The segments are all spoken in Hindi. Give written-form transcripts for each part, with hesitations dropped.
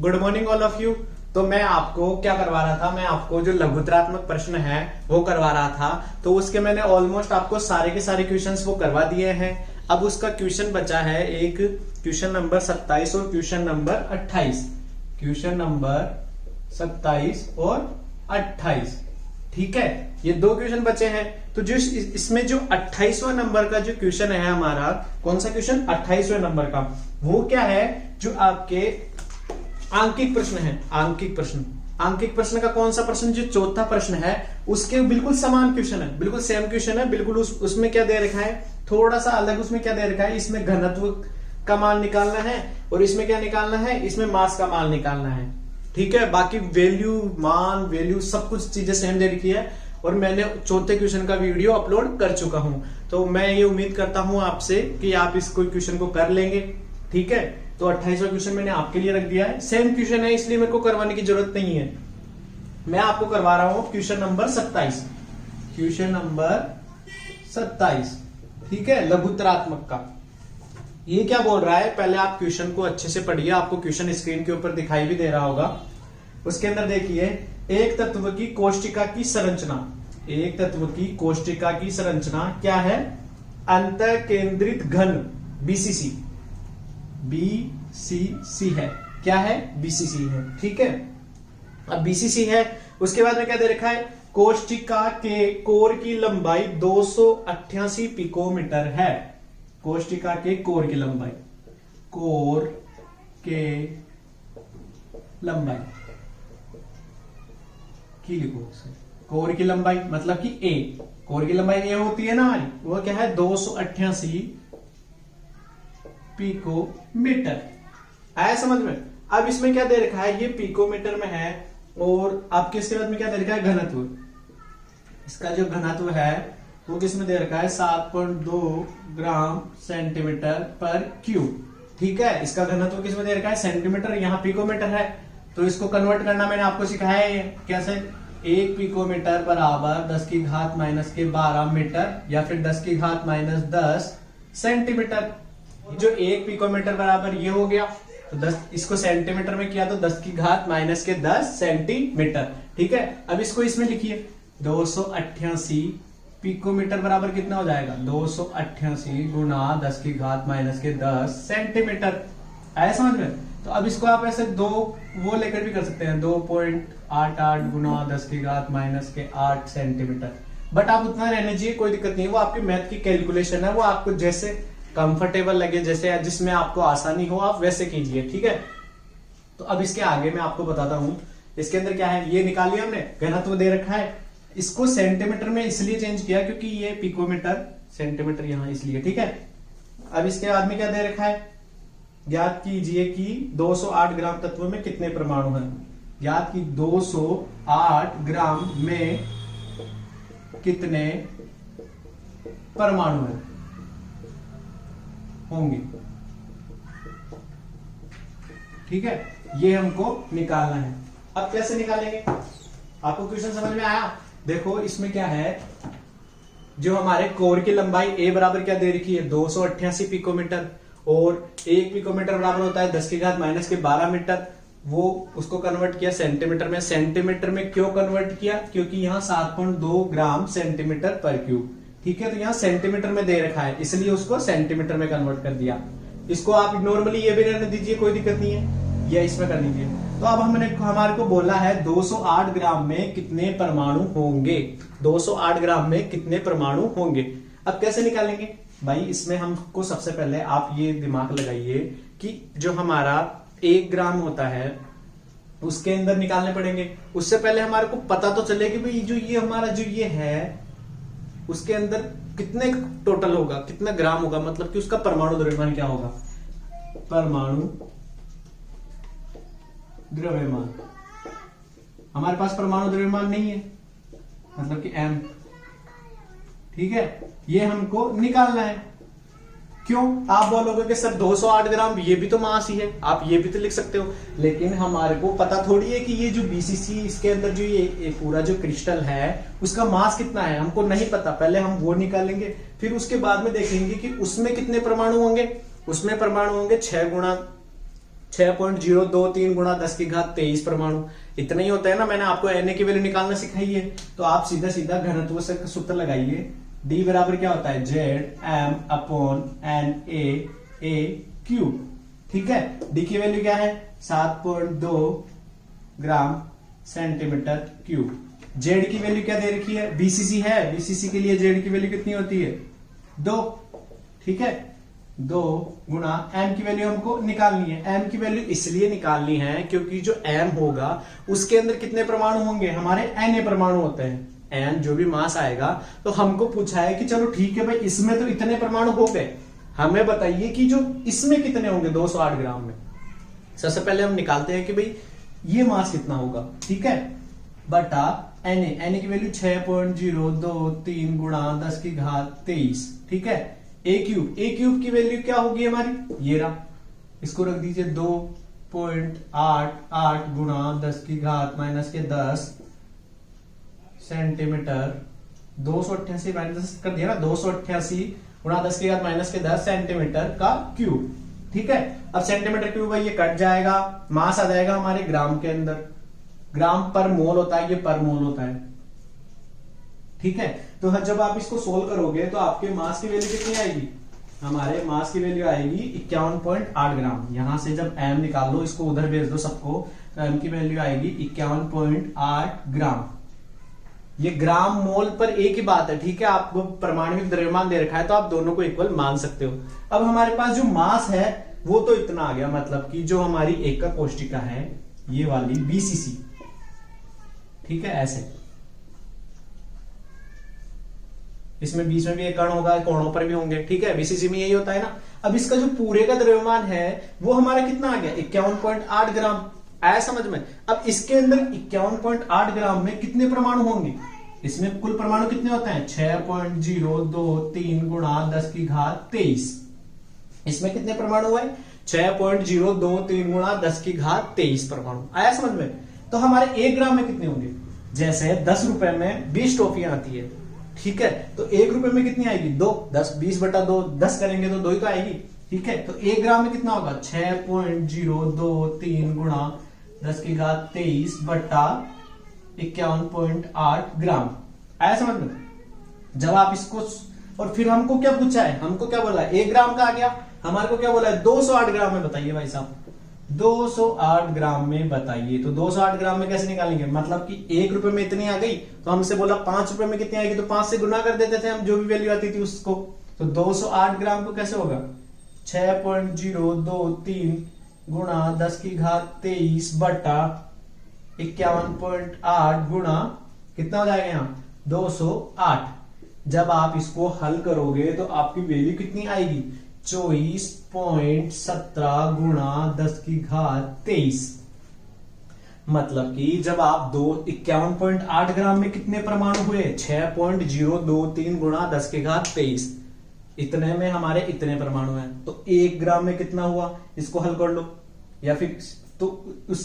Good morning all of you. तो मैं आपको क्या करवा रहा था, मैं आपको जो लघुत्तरात्मक प्रश्न है वो करवा रहा था। तो उसके मैंने ऑलमोस्ट आपको सारे के सारे क्वेश्चंस वो करवा दिए हैं। अब उसका क्वेश्चन बचा है एक, क्वेश्चन नंबर 27 और क्वेश्चन नंबर 28। क्वेश्चन नंबर 27 और 28, ठीक है, ये दो क्वेश्चन बचे हैं। तो जो इसमें जो 28वां नंबर का जो क्वेश्चन है हमारा, कौन सा क्वेश्चन, 28वें नंबर का, वो क्या है, जो आपके आंकिक प्रश्न है। आंकिक प्रश्न का कौन सा प्रश्न, जो चौथा प्रश्न है उसके बिल्कुल समान क्वेश्चन है, बिल्कुल सेम क्वेश्चन है, बिल्कुल उसमें क्या दे रखा है, थोड़ा सा अलग उसमें क्या दे रखा है, इसमें घनत्व का मान निकालना है और इसमें क्या निकालना है, इसमें मास का मान निकालना है, ठीक है। बाकी वैल्यू, मान, वैल्यू सब कुछ चीजें सेम दे रखी है और मैंने चौथे क्वेश्चन का वीडियो अपलोड कर चुका हूं। तो मैं ये उम्मीद करता हूं आपसे कि आप इस कोई क्वेश्चन को कर लेंगे, ठीक है। तो 28वां क्वेश्चन मैंने आपके लिए रख दिया है, सेम क्वेश्चन है इसलिए मेरे को करवाने की जरूरत नहीं है। मैं आपको करवा रहा हूं क्वेश्चन नंबर 27, क्वेश्चन नंबर 27, ठीक है, लघुत्तरात्मक का। ये क्या बोल रहा है, पहले आप क्वेश्चन को अच्छे से पढ़िए, आपको क्वेश्चन स्क्रीन के ऊपर दिखाई भी दे रहा होगा। उसके अंदर देखिए, एक तत्व की कोष्टिका की संरचना, एक तत्व की कोष्टिका की संरचना क्या है, अंतः केंद्रित घन, बीसीसी, बीसीसी है, क्या है, बीसीसी है, ठीक है। अब बीसीसी है, उसके बाद में क्या दे रखा है, कोष्टिका के कोर की लंबाई 288 पिकोमीटर है। कोष्टिका के कोर की लंबाई, कोर के लंबाई की लिखो, कोर की लंबाई मतलब कि ए, कोर की लंबाई ए होती है ना हमारी, वो क्या है 288 पिकोमीटर, आया समझ में। अब इसमें क्या दे रखा है, ये पिकोमीटर में है और आपके इसके बाद में क्या दे रखा है, घनत्व। इसका जो घनत्व है वो किसमें दे रखा है, 7.2 ग्राम सेंटीमीटर पर क्यूब, ठीक है। इसका घनत्व किसमें दे रखा है, सेंटीमीटर, यहाँ पिकोमीटर है। तो इसको कन्वर्ट करना मैंने आपको सिखाया है कैसे, 1 पिकोमीटर बराबर 10 की घात माइनस के 12 मीटर या फिर 10 की घात माइनस 10 सेंटीमीटर। जो 1 पिकोमीटर बराबर ये हो गया, तो 10 इसको सेंटीमीटर में किया तो 10 की घात माइनस के 10 सेंटीमीटर, ठीक है। अब इसको इसमें लिखिए, 288 पिकोमीटर बराबर कितना हो जाएगा, 288 गुना 10 की घात माइनस के 10 सेंटीमीटर, आया समझ में। तो अब इसको आप ऐसे दो वो लेकर भी कर सकते हैं, 2.88 गुना 10 की घात माइनस के 8 सेंटीमीटर। बट आप उतना रहने चाहिए, कोई दिक्कत नहीं है, वो आपकी मैथ की कैलकुलेशन है, वो आपको जैसे कंफर्टेबल लगे, जैसे जिसमें आपको आसानी हो आप वैसे कीजिए, ठीक है। तो अब इसके आगे मैं आपको बताता हूं, इसके अंदर क्या है, ये निकाल लिया हमने, घनत्व दे रखा है, इसको सेंटीमीटर में इसलिए चेंज किया क्योंकि ये पिकोमीटर, सेंटीमीटर यहां इसलिए, ठीक है। अब इसके बाद में क्या दे रखा है, ज्ञात कीजिए कि 208 ग्राम तत्व में कितने परमाणु हैं। ज्ञात की 208 ग्राम में कितने परमाणु हैं, होंगे, ठीक है, ये हमको निकालना है। अब कैसे निकालेंगे, आपको क्वेश्चन समझ में आया। देखो इसमें क्या है, जो हमारे कोर की लंबाई ए बराबर क्या दे रखी है, 288 पिकोमीटर, और 1 पिकोमीटर बराबर होता है 10 की घात माइनस के 12 मीटर। वो उसको कन्वर्ट किया सेंटीमीटर में। सेंटीमीटर में क्यों कन्वर्ट किया, क्योंकि यहाँ 7.2 ग्राम सेंटीमीटर पर क्यूब, ठीक है। तो यहाँ सेंटीमीटर में दे रखा है इसलिए उसको सेंटीमीटर में कन्वर्ट कर दिया। इसको आप नॉर्मली ये भी रहने दीजिए, कोई दिक्कत नहीं है, या इसमें कर लीजिए। तो अब हमारे को बोला है 208 ग्राम में कितने परमाणु होंगे, 208 ग्राम में कितने परमाणु होंगे। अब कैसे निकालेंगे भाई, इसमें हमको सबसे पहले आप ये दिमाग लगाइए कि जो हमारा 1 ग्राम होता है उसके अंदर निकालने पड़ेंगे। उससे पहले हमारे को पता तो चले कि भाई जो ये हमारा जो ये है उसके अंदर कितने टोटल होगा, कितना ग्राम होगा, मतलब कि उसका परमाणु द्रव्यमान क्या होगा, परमाणु द्रव्यमान। हमारे पास परमाणु द्रव्यमान नहीं है, मतलब कि m, ठीक है, ये हमको निकालना है। क्यों, आप बोलोगे कि सर 208 ग्राम ये भी तो मास ही है, आप ये भी तो लिख सकते हो, लेकिन हमारे को पता थोड़ी है कि ये जो बीसीसी इसके अंदर जो ये पूरा जो क्रिस्टल है उसका मास कितना है, हमको नहीं पता। पहले हम वो निकालेंगे, फिर उसके बाद में देखेंगे कि उसमें कितने परमाणु होंगे। उसमें परमाणु होंगे 6 गुणा 6.023 गुणा 10 की घात 23 परमाणु, इतना ही होता है ना। मैंने आपको Na की वैल्यू निकालना सिखाई है, तो आप सीधा सीधा घनत्व से सूत्र लगाइए। D बराबर क्या होता है, ZM/Na ठीक है। D की वैल्यू क्या है, 7.2 ग्राम सेंटीमीटर क्यूब। Z की वैल्यू क्या दे रखी है, BCC है, BCC के लिए Z की वैल्यू कितनी होती है, 2 ठीक है। 2 गुणा M की वैल्यू हमको निकालनी है। M की वैल्यू इसलिए निकालनी है क्योंकि जो M होगा उसके अंदर कितने परमाणु होंगे, हमारे Na परमाणु होते हैं। N जो भी मास आएगा, तो हमको पूछा है कि चलो ठीक है भाई, इसमें तो इतने परमाणु हो गए, हमें बताइए कि जो इसमें कितने होंगे 208 ग्राम में। सबसे पहले हम निकालते हैं कि भाई ये मास कितना होगा, ठीक है, बटा Na की वैल्यू 6.023 गुणा 10 की घात 23 ठीक है। A क्यूब की वैल्यू क्या होगी हमारी, ये रहा, इसको रख दीजिए 2.88 गुणा 10 की घात -10 सेंटीमीटर, 288 माइनस कर दिया ना, 288 गुणा 10 की घात -10 सेंटीमीटर का क्यूब ठीक है। अब सेंटीमीटर क्यूब है, ये कट जाएगा, मास आ जाएगा हमारे ग्राम के अंदर, ग्राम पर मोल होता है, ये पर मोल होता है ठीक है। तो जब आप इसको सोल्व करोगे तो आपके मास की वैल्यू कितनी आएगी, हमारे मास की वैल्यू आएगी 51.8 ग्राम। यहां से जब m निकाल लो, इसको उधर भेज दो सबको, तो m की वैल्यू आएगी 51.8 ग्राम। ये ग्राम मोल पर एक ही बात है ठीक है। आपको परमाणु द्रव्यमान दे रखा है तो आप दोनों को इक्वल मान सकते हो। अब हमारे पास जो मास है वो तो इतना आ गया, मतलब कि जो हमारी एकक कोष्टिका है ये वाली BCC ठीक है, ऐसे इसमें बीच में भी एक कण होगा, कोणों पर भी होंगे ठीक है। BCC में यही होता है ना। अब इसका जो पूरे का द्रव्यमान है वो हमारा कितना आ गया, 51.8 ग्राम, आया समझ में। अब इसके अंदर 51.8 ग्राम में कितने परमाणु होंगे, इसमें कुल परमाणु कितने होते हैं, 6.023 गुणा 10 की घात 23। इसमें कितने परमाणु हुए, 6.023 गुणा 10 की घात 23 परमाणु, आया समझ में। तो हमारे 1 ग्राम में कितने होंगे, जैसे 10 रुपए में 20 टॉफियां आती है ठीक है, तो 1 रुपए में कितनी आएगी, 2, 10, 20/2, 10 करेंगे तो 2 ही तो आएगी ठीक है। तो 1 ग्राम में कितना होगा, 6.023 गुणा 10 की घात 23 बटा 51.8 ग्राम, आया समझ में। जब आप इसको, और फिर हमको क्या पूछा है, हमको क्या बोला है, 1 ग्राम का आ गया, हमारे को क्या बोला है, 208 ग्राम में बताइए भाई साहब, 208 ग्राम में बताइए। तो 208 ग्राम में कैसे निकालेंगे, मतलब कि 1 रुपए में इतनी आ गई, तो हमसे बोला 5 रुपए में कितनी आएगी, तो 5 से गुना कर देते थे हम, जो भी वैल्यू आती थी उसको। तो 208 ग्राम को कैसे होगा, 6.023 गुणा 10 की घात 23 बटा 51.8 गुणा कितना हो जाएगा यहाँ, 208। जब आप इसको हल करोगे तो आपकी वैल्यू कितनी आएगी, 24.17 गुणा 10 की घात 23। मतलब कि जब आप 51.8 ग्राम में कितने परमाणु हुए, 6.023 गुणा 10 की घात 23, इतने में हमारे इतने परमाणु हैं। तो 1 ग्राम में कितना हुआ, इसको हल कर लो, या फिर तो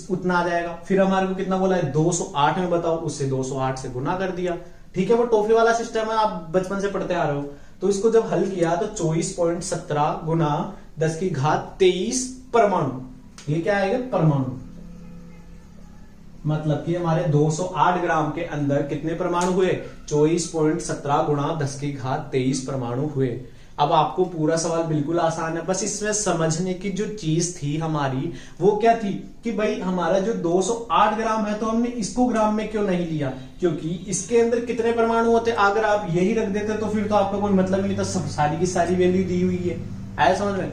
उतना आ जाएगा। फिर हमारे को कितना बोला है, 208 में बताओ, उससे 208 से गुना कर दिया ठीक है। वो टॉफी वाला सिस्टम है, आप बचपन से पढ़ते आ रहे हो। तो इसको जब हल किया तो 24.17 गुना 10 की घात 23 परमाणु, ये क्या आएगा, परमाणु। मतलब कि हमारे 208 ग्राम के अंदर कितने परमाणु हुए, 24.17 गुणा 10 की घात 23 परमाणु हुए। अब आपको पूरा सवाल बिल्कुल आसान है, बस इसमें समझने की जो चीज थी हमारी वो क्या थी कि भाई हमारा जो 208 ग्राम है तो हमने इसको ग्राम में क्यों नहीं लिया, क्योंकि इसके अंदर कितने परमाणु होते, अगर आप यही रख देते तो फिर तो आपका कोई मतलब नहीं था, सब सारी की सारी वैल्यू दी हुई है, आया समझ में।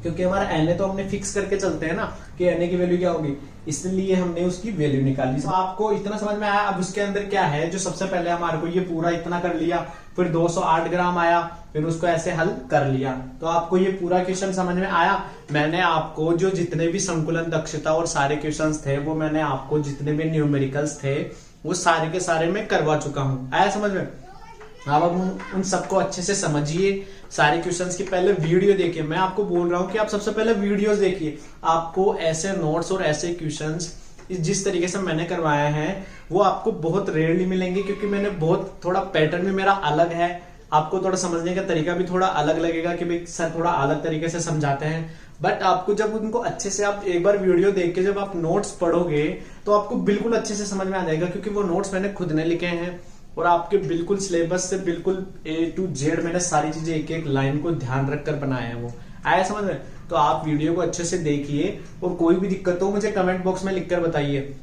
क्योंकि हमारा Na तो हमने फिक्स करके चलते हैं ना कि Na की वैल्यू क्या होगी, इसलिए हमने उसकी वैल्यू निकाली। तो आपको इतना समझ में आया। अब उसके अंदर क्या है, जो सबसे पहले हमारे को ये पूरा इतना कर लिया, फिर 208 ग्राम आया, फिर उसको ऐसे हल कर लिया। तो आपको ये पूरा क्वेश्चन समझ में आया। मैंने आपको जो जितने भी संकुलन दक्षता और सारे क्वेश्चंस थे वो मैंने आपको जितने भी न्यूमेरिकल्स थे वो सारे के सारे मैं करवा चुका हूं, आया समझ में। अब उन सबको अच्छे से समझिए, सारे क्वेश्चंस की पहले वीडियो देखिए। मैं आपको बोल रहा हूं कि आप सबसे पहले वीडियोस देखिए, आपको ऐसे नोट्स और ऐसे क्वेश्चंस जिस तरीके से मैंने करवाए हैं वो आपको बहुत रेयरली मिलेंगे, क्योंकि मैंने बहुत थोड़ा पैटर्न भी मेरा अलग है, आपको थोड़ा समझने का तरीका भी थोड़ा अलग लगेगा कि भाई सर थोड़ा अलग तरीके से समझाते हैं। बट आपको जब उनको अच्छे से आप एक बार वीडियो देख के जब आप नोट्स पढ़ोगे तो आपको बिल्कुल अच्छे से समझ में आ जाएगा, क्योंकि वो नोट्स मैंने खुद ने लिखे हैं और आपके बिल्कुल सिलेबस से बिल्कुल A to Z मैंने सारी चीजें एक एक लाइन को ध्यान रखकर बनाया है। वो आया समझ में? तो आप वीडियो को अच्छे से देखिए और कोई भी दिक्कत हो मुझे कमेंट बॉक्स में लिखकर बताइए।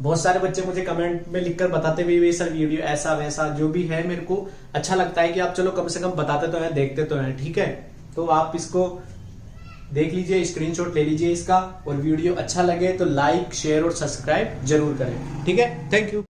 बहुत सारे बच्चे मुझे कमेंट में लिखकर बताते भी सर वीडियो ऐसा वैसा जो भी है, मेरे को अच्छा लगता है कि आप चलो कम से कम बताते तो हैं, देखते तो हैं, ठीक है। तो आप इसको देख लीजिए, स्क्रीनशॉट ले लीजिए इसका, और वीडियो अच्छा लगे तो लाइक शेयर और सब्सक्राइब जरूर करें, ठीक है। Thank you.